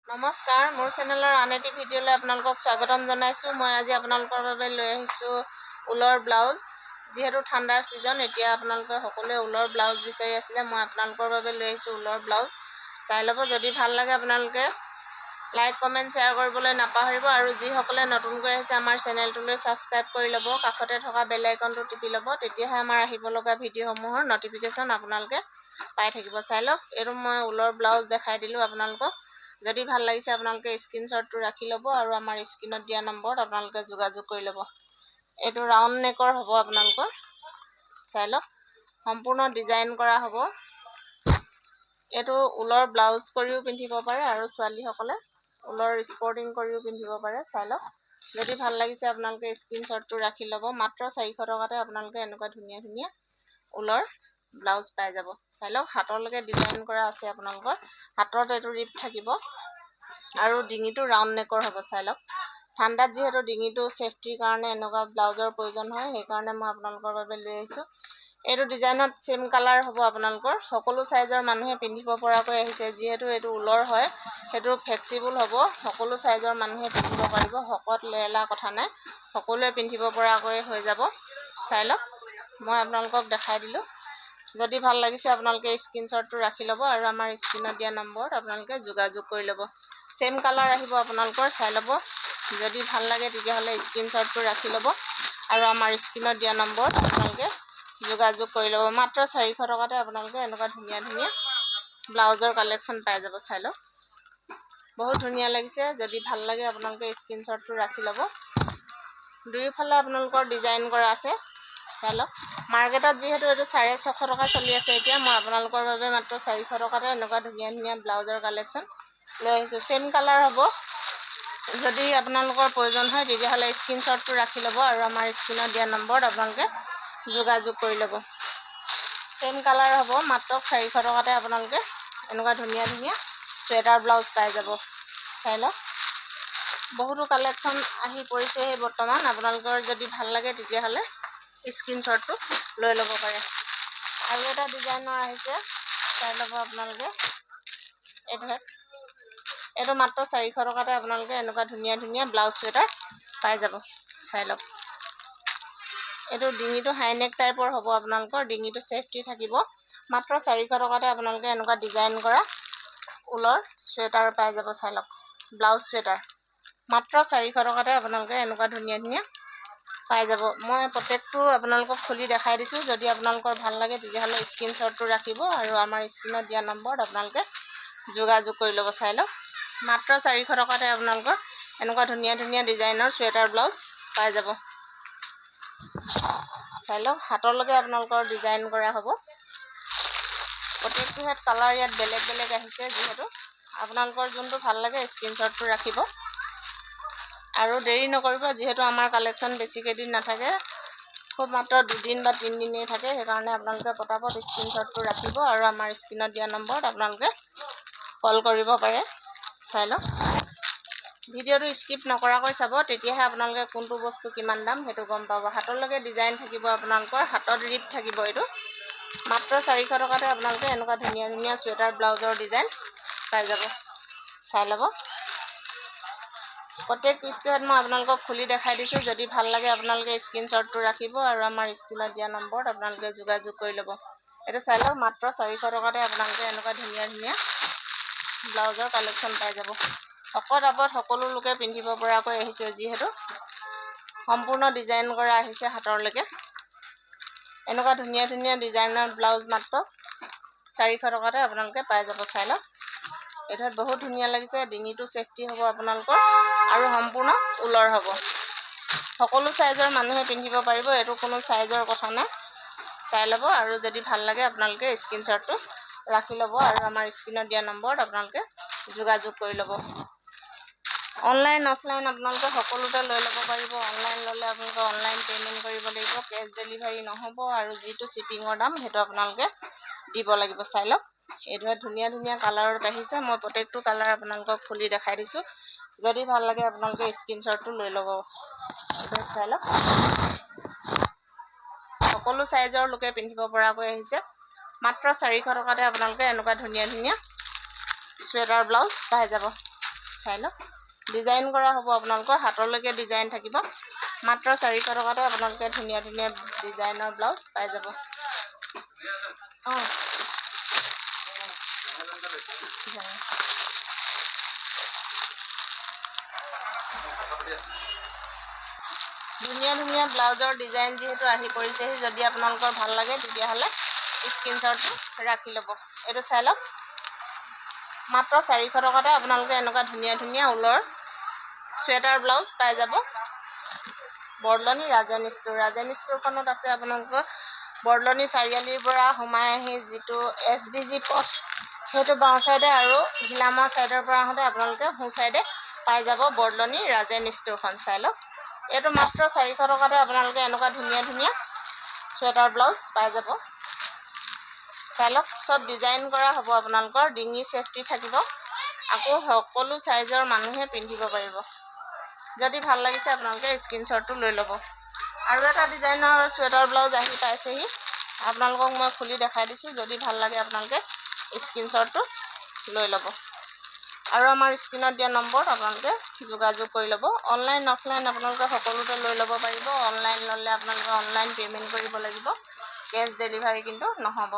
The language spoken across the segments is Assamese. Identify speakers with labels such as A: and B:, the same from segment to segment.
A: নমস্কাৰ, মোৰ চেনেলৰ আন এটি ভিডিঅ'লৈ আপোনালোকক স্বাগতম জনাইছোঁ। মই আজি আপোনালোকৰ বাবে লৈ আহিছোঁ ঊলৰ ব্লাউজ। যিহেতু ঠাণ্ডাৰ ছিজন, এতিয়া আপোনালোকে সকলোৱে ঊলৰ ব্লাউজ বিচাৰি আছিলে, মই আপোনালোকৰ বাবে লৈ আহিছোঁ ঊলৰ ব্লাউজ। চাই ল'ব, যদি ভাল লাগে আপোনালোকে লাইক, কমেণ্ট, শ্বেয়াৰ কৰিবলৈ নাপাহৰিব। আৰু যিসকলে নতুনকৈ আহিছে আমাৰ চেনেলটোলৈ ছাবস্ক্ৰাইব কৰি ল'ব, কাষতে থকা বেল আইকনটো টিপি ল'ব, তেতিয়াহে আমাৰ আহিব লগা ভিডিঅ'সমূহৰ ন'টিফিকেশ্যন আপোনালোকে পাই থাকিব। চাই লওক, এইটো মই ঊলৰ ব্লাউজ দেখাই দিলোঁ আপোনালোকক। যদি ভাল লাগিছে আপোনালোকে স্ক্ৰীনশ্বটটো ৰাখি ল'ব আৰু আমাৰ স্ক্ৰীনত দিয়া নম্বৰত আপোনালোকে যোগাযোগ কৰি ল'ব। এইটো ৰাউণ্ড নেকৰ হ'ব আপোনালোকৰ। চাই লওক, সম্পূৰ্ণ ডিজাইন কৰা হ'ব। এইটো ঊলৰ ব্লাউজ কৰিও পিন্ধিব পাৰে আৰু ছোৱালীসকলে ঊলৰ স্পৰ্টিং কৰিও পিন্ধিব পাৰে। চাই লওক, যদি ভাল লাগিছে আপোনালোকে স্ক্ৰীনশ্বটটো ৰাখি ল'ব। মাত্ৰ 400 টকাতে আপোনালোকে এনেকুৱা ধুনীয়া ধুনীয়া ঊলৰ ব্লাউজ পাই যাব। চাই লওক, হাতলৈকে ডিজাইন কৰা আছে আপোনালোকৰ। হাতত এইটো ৰিপ থাকিব আৰু ডিঙিটো ৰাউণ্ড নেকৰ হ'ব। চাই লওক, ঠাণ্ডাত যিহেতু ডিঙিটো ছেফটিৰ কাৰণে এনেকুৱা ব্লাউজৰ প্ৰয়োজন হয়, সেইকাৰণে মই আপোনালোকৰ বাবে লৈ আহিছোঁ। এইটো ডিজাইনত ছেম কালাৰ হ'ব আপোনালোকৰ। সকলো চাইজৰ মানুহে পিন্ধিব পৰাকৈ আহিছে। যিহেতু এইটো ঊলৰ হয়, সেইটো ফ্লেক্সিবল হ'ব, সকলো চাইজৰ মানুহে পিন্ধিব পাৰিব। শকত লেৰেলা কথা নাই, সকলোৱে পিন্ধিব পৰাকৈ হৈ যাব। চাই লওক, মই আপোনালোকক দেখাই দিলোঁ। যদি ভাল লাগিছে আপোনালোকে স্ক্ৰীনশ্বটটো ৰাখি ল'ব আৰু আমাৰ স্ক্ৰীনত দিয়া নম্বৰত আপোনালোকে যোগাযোগ কৰি ল'ব। ছেম কালাৰ আহিব আপোনালোকৰ। চাই ল'ব, যদি ভাল লাগে তেতিয়াহ'লে স্ক্ৰীনশ্বটটো ৰাখি ল'ব আৰু আমাৰ স্ক্ৰীনত দিয়া নম্বৰত আপোনালোকে যোগাযোগ কৰি ল'ব। মাত্ৰ 400 টকাতে আপোনালোকে এনেকুৱা ধুনীয়া ধুনীয়া ব্লাউজৰ কালেকশ্যন পাই যাব। চাই লওক, বহুত ধুনীয়া লাগিছে। যদি ভাল লাগে আপোনালোকে স্ক্ৰীনশ্বটটো ৰাখি ল'ব। দুয়োফালে আপোনালোকৰ ডিজাইন কৰা আছে। চাই লওক, মাৰ্কেটত যিহেতু এইটো 650 টকা চলি আছে, এতিয়া মই আপোনালোকৰ বাবে মাত্ৰ 400 টকাতে এনেকুৱা ধুনীয়া ধুনীয়া ব্লাউজৰ কালেকশ্যন লৈ আহিছোঁ। ছেম কালাৰ হ'ব। যদি আপোনালোকৰ প্ৰয়োজন হয় তেতিয়াহ'লে স্ক্ৰীনশ্বটটো ৰাখি ল'ব আৰু আমাৰ স্ক্ৰীনত দিয়া নম্বৰত আপোনালোকে যোগাযোগ কৰি ল'ব। ছেম কালাৰ হ'ব। মাত্ৰ 400 টকাতে আপোনালোকে এনেকুৱা ধুনীয়া ধুনীয়া চুৱেটাৰ ব্লাউজ পাই যাব। চাই লওক, বহুতো কালেকশ্যন আহি পৰিছে সেই বৰ্তমান। আপোনালোকৰ যদি ভাল লাগে তেতিয়াহ'লে স্ক্ৰীনশ্বটটো লৈ ল'ব পাৰে। আৰু এটা ডিজাইনৰ আহিছে, চাই ল'ব আপোনালোকে। এইটো মাত্ৰ 400 টকাতে আপোনালোকে এনেকুৱা ধুনীয়া ধুনীয়া ব্লাউজ চুৱেটাৰ পাই যাব। চাই লওক, এইটো ডিঙিটো হাইনেক টাইপৰ হ'ব আপোনালোকৰ। ডিঙিটো ছেফটি থাকিব। মাত্ৰ 400 টকাতে আপোনালোকে এনেকুৱা ডিজাইন কৰা ঊলৰ চুৱেটাৰ পাই যাব। চাই লওক, ব্লাউজ চুৱেটাৰ মাত্ৰ 400 টকাতে আপোনালোকে এনেকুৱা ধুনীয়া ধুনীয়া পাই যাব। মই প্ৰত্যেকটো আপোনালোকক খুলি দেখাই দিছোঁ। যদি আপোনালোকৰ ভাল লাগে তেতিয়াহ'লে স্ক্ৰীনশ্বটটো ৰাখিব আৰু আমাৰ স্ক্ৰীনত দিয়া নম্বৰত আপোনালোকে যোগাযোগ কৰি ল'ব। চাই লওক, মাত্ৰ 400 টকাতে আপোনালোকৰ এনেকুৱা ধুনীয়া ধুনীয়া ডিজাইনৰ চুৱেটাৰ ব্লাউজ পাই যাব। চাই লওক, হাতলৈকে আপোনালোকৰ ডিজাইন কৰা হ'ব। প্ৰত্যেকটো হেড কালাৰ ইয়াত বেলেগ বেলেগ আহিছে। যিহেতু আপোনালোকৰ যোনটো ভাল লাগে স্ক্ৰীনশ্বটটো ৰাখিব আৰু দেৰি নকৰিব। যিহেতু আমাৰ কালেকশ্যন বেছি কেইদিন নাথাকে, খুব মাত্ৰ 2 দিন বা 3 দিনেই থাকে, সেইকাৰণে আপোনালোকে পটাপট স্ক্ৰীনশ্বটটো ৰাখিব আৰু আমাৰ স্ক্ৰীনত দিয়া নম্বৰত আপোনালোকে কল কৰিব পাৰে। চাই লওক, ভিডিঅ'টো স্কিপ নকৰাকৈ চাব, তেতিয়াহে আপোনালোকে কোনটো বস্তু কিমান দাম সেইটো গম পাব। হাতলৈকে ডিজাইন থাকিব আপোনালোকৰ, হাতত ৰিপ থাকিব। এইটো মাত্ৰ 400 টকাতে আপোনালোকে এনেকুৱা ধুনীয়া ধুনীয়া চুৱেটাৰ ব্লাউজৰ ডিজাইন পাই যাব। চাই ল'ব, প্ৰত্যেক পিচটো মই আপোনালোকক খুলি দেখাই দিছোঁ। যদি ভাল লাগে আপোনালোকে স্ক্ৰীনশ্বটটো ৰাখিব আৰু আমাৰ স্ক্ৰীনত দিয়া নম্বৰত আপোনালোকে যোগাযোগ কৰি ল'ব। এইটো চাই লওক, মাত্ৰ 400 টকাতে আপোনালোকে এনেকুৱা ধুনীয়া ধুনীয়া ব্লাউজৰ কালেকশ্যন পাই যাব। শকত আপত সকলো লোকে পিন্ধিব পৰাকৈ আহিছে। যিহেতু সম্পূৰ্ণ ডিজাইন কৰা আহিছে হাতৰলৈকে। এনেকুৱা ধুনীয়া ধুনীয়া ডিজাইনৰ ব্লাউজ মাত্ৰ 400 টকাতে আপোনালোকে পাই যাব। চাই লওক, এইটোত বহুত ধুনীয়া লাগিছে। ডিঙিটো ছেফটি হ'ব আপোনালোকৰ আৰু সম্পূৰ্ণ ঊলৰ হ'ব। সকলো চাইজৰ মানুহে পিন্ধিব পাৰিব, এইটো কোনো চাইজৰ কথা নাই। চাই ল'ব আৰু যদি ভাল লাগে আপোনালোকে স্ক্ৰীনশ্বটটো ৰাখি ল'ব আৰু আমাৰ স্ক্ৰীনত দিয়া নম্বৰত আপোনালোকে যোগাযোগ কৰি ল'ব। অনলাইন অফলাইন আপোনালোকে সকলোতে লৈ ল'ব পাৰিব। অনলাইন ল'লে আপোনালোকে অনলাইন পে'মেণ্ট কৰিব লাগিব, কেছ ডেলিভাৰী নহ'ব আৰু যিটো শ্বিপিঙৰ দাম সেইটো আপোনালোকে দিব লাগিব। চাই লওক, এইটোৱে ধুনীয়া ধুনীয়া কালাৰত আহিছে। মই প্ৰত্যেকটো কালাৰ আপোনালোকক খুলি দেখাই দিছোঁ। যদি ভাল লাগে আপোনালোকে স্ক্ৰীনশ্বটটো লৈ ল'ব। এইটো চাই লওক, সকলো চাইজৰ লোকে পিন্ধিব পৰাকৈ আহিছে। মাত্ৰ 400 টকাতে আপোনালোকে এনেকুৱা ধুনীয়া ধুনীয়া চুৱেটাৰ ব্লাউজ পাই যাব। চাই লওক ডিজাইন কৰা হ'ব আপোনালোকৰ হাতলৈকে ডিজাইন থাকিব মাত্ৰ 400 টকাতে আপোনালোকে ধুনীয়া ধুনীয়া ডিজাইনৰ ব্লাউজ পাই যাব ধুনীয়া ধুনীয়া ব্লাউজৰ ডিজাইন যেহেতু আহি পৰিছেহি যদি আপোনালোকৰ ভাল লাগে তেতিয়াহ'লে স্ক্ৰীনশ্বটটো ৰাখি ল'ব এইটো চাই লওক মাত্ৰ 400 টকাতে আপোনালোকে এনেকুৱা ধুনীয়া ধুনীয়া ঊলৰ চুৱেটাৰ ব্লাউজ পাই যাব বৰলনি ৰাজেন ষ্টৰখনত আছে আপোনালোকৰ বৰলনি চাৰিআলিৰ পৰা সোমাই আহি যিটো SBG পথ সেইটো বাওঁ চাইডে আৰু হিলামৰ চাইডৰ পৰা আহোঁতে আপোনালোকে সোঁ চাইডে পাই যাব বৰলনি ৰাজেন ষ্টৰখন চাই লওক এইটো মাত্ৰ 400 টকাতে আপোনালোকে এনেকুৱা ধুনীয়া ধুনীয়া চুৱেটাৰ ব্লাউজ পাই যাব চাই লওক সব ডিজাইন কৰা হ'ব আপোনালোকৰ ডিঙি সেফটি থাকিব আকৌ সকলো সাইজৰ মানুহে পিন্ধিব পাৰিব যদি ভাল লাগিছে আপোনালোকে স্ক্ৰীনশ্বটটো লৈ ল'ব আৰু এটা ডিজাইনৰ চুৱেটাৰ ব্লাউজ আহি পাইছেহি আপোনালোকক মই খুলি দেখাই দিছোঁ যদি ভাল লাগে আপোনালোকে স্ক্ৰীনশ্বটটো লৈ ল'ব আৰু আমাৰ স্ক্ৰীনত দিয়া নম্বৰত আপোনালোকে যোগাযোগ কৰি ল'ব অনলাইন অফলাইন আপোনালোকে সকলোতে লৈ ল'ব পাৰিব অনলাইন ল'লে আপোনালোকে অনলাইন পে'মেণ্ট কৰিব লাগিব কেছ ডেলিভাৰী কিন্তু নহ'ব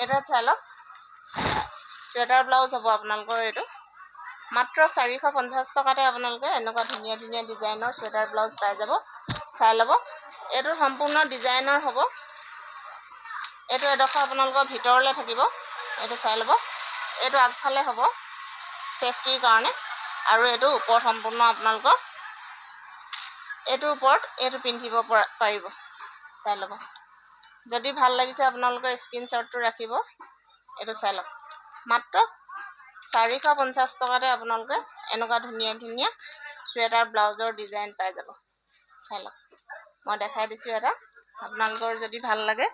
A: এটা চাই লওক চুৱেটাৰ ব্লাউজ হ'ব আপোনালোকৰ এইটো মাত্ৰ 450 টকাতে আপোনালোকে এনেকুৱা ধুনীয়া ধুনীয়া ডিজাইনৰ চুৱেটাৰ ব্লাউজ পাই যাব চাই ল'ব এইটো সম্পূৰ্ণ ডিজাইনৰ হ'ব এইটো এডোখৰ আপোনালোকৰ ভিতৰলৈ থাকিব এইটো চাই ল'ব এইটো আগফালে হ'ব সেফটিৰ কাৰণে আৰু এইটো ওপৰত সম্পূৰ্ণ আপোনালোকৰ এইটোৰ ওপৰত এইটো পিন্ধিব পাৰিব চাই ল'ব যদি ভাল লাগিছে আপোনালোকৰ স্ক্ৰীনশ্বটটো ৰাখিব এইটো চাই লওক মাত্ৰ 450 টকাতে আপোনালোকে এনেকুৱা ধুনীয়া ধুনীয়া চুৱেটাৰ ব্লাউজৰ ডিজাইন পাই যাব চাই লওক মই দেখাই দিছোঁ এটা আপোনালোকৰ যদি ভাল লাগে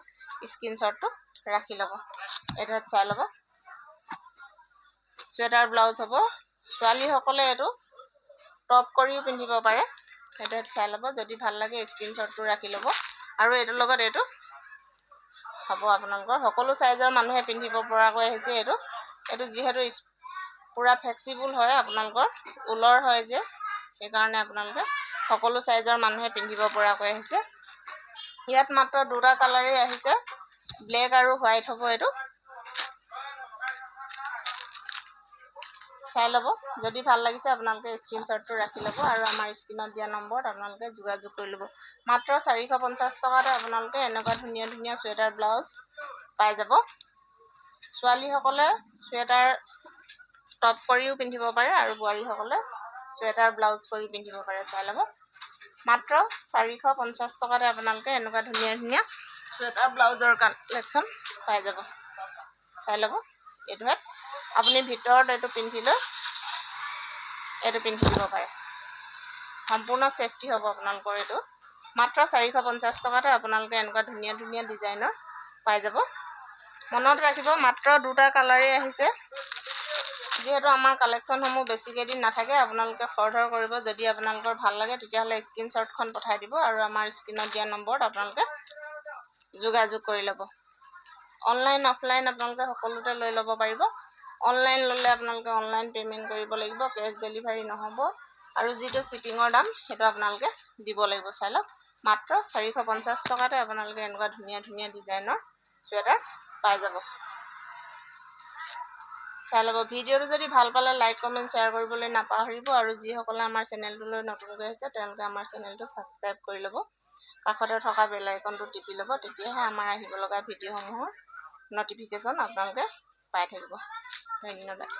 A: স্ক্ৰীনশ্বটটো ৰাখি ল'ব এইটো চাই ল'ব চুৱেটাৰ ব্লাউজ হ'ব ছোৱালীসকলে এইটো টপ কৰিও পিন্ধিব পাৰে এইটো চাই ল'ব যদি ভাল লাগে স্ক্ৰীনশ্বটটো ৰাখি ল'ব আৰু এইটোৰ লগত এইটো হ'ব আপোনালোকৰ সকলো সাইজৰ মানুহে পিন্ধিব পৰাকৈ আহিছে এইটো যিহেতু পুৰা ফ্লেক্সিবল হয় আপোনালোকৰ ঊলৰ হয় যে সেইকাৰণে আপোনালোকে সকলো সাইজৰ মানুহে পিন্ধিব পৰাকৈ আহিছে ইয়াত মাত্ৰ দুটা কালাৰেই আহিছে ব্লেক আৰু হোৱাইট হ'ব এইটো চাই ল'ব যদি ভাল লাগিছে আপোনালোকে স্ক্ৰীনশ্বটটো ৰাখি ল'ব আৰু আমাৰ স্ক্ৰীনত দিয়া নম্বৰত আপোনালোকে যোগাযোগ কৰি ল'ব মাত্ৰ 450 টকাতে আপোনালোকে এনেকুৱা ধুনীয়া ধুনীয়া চুৱেটাৰ ব্লাউজ পাই যাব ছোৱালীসকলে চুৱেটাৰ টপ কৰিও পিন্ধিব পাৰে আৰু বোৱাৰীসকলে চুৱেটাৰ ব্লাউজ কৰি পিন্ধিব পাৰে চাই ল'ব মাত্ৰ 450 টকাতে আপোনালোকে এনেকুৱা ধুনীয়া ধুনীয়া চুৱেটাৰ ব্লাউজৰ কালেকশ্যন পাই যাব চাই ল'ব এইটোহে আপুনি ভিতৰত এইটো পিন্ধি লৈ এইটো পিন্ধি দিব পাৰে সম্পূৰ্ণ সেফটি হ'ব আপোনালোকৰ এইটো মাত্ৰ 450 টকাতে আপোনালোকে এনেকুৱা ধুনীয়া ধুনীয়া ডিজাইনৰ পাই যাব মনত ৰাখিব মাত্ৰ দুটা কালাৰেই আহিছে যিহেতু আমাৰ কালেকশ্যনসমূহ বেছিকেইদিন নাথাকে আপোনালোকে খৰধৰ কৰিব যদি আপোনালোকৰ ভাল লাগে তেতিয়াহ'লে স্ক্ৰীনশ্বটখন পঠাই দিব আৰু আমাৰ স্ক্ৰীনত দিয়া নম্বৰত আপোনালোকে যোগাযোগ কৰি ল'ব অনলাইন অফলাইন আপোনালোকে সকলোতে লৈ ল'ব পাৰিব অনলাইন ল'লে আপোনালোকে অনলাইন পে'মেণ্ট কৰিব লাগিব কেছ ডেলিভাৰী নহ'ব আৰু যিটো শ্বিপিঙৰ দাম সেইটো আপোনালোকে দিব লাগিব চাই লওক মাত্ৰ 450 টকাতে আপোনালোকে এনেকুৱা ধুনীয়া ধুনীয়া ডিজাইনৰ চুৱেটাৰ পাই যাব চাই ল'ব ভিডিঅ'টো যদি ভাল পালে লাইক কমেণ্ট শ্বেয়াৰ কৰিবলৈ নাপাহৰিব আৰু যিসকলে আমাৰ চেনেলটোলৈ নতুনকৈ আহিছে তেওঁলোকে আমাৰ চেনেলটো ছাবস্ক্ৰাইব কৰি ল'ব কাষতে থকা বেল আইকনটো টিপি ল'ব তেতিয়াহে আমাৰ আহিব লগা ভিডিঅ'সমূহৰ ন'টিফিকেশ্যন আপোনালোকে পাই থাকিব ধন্যবাদ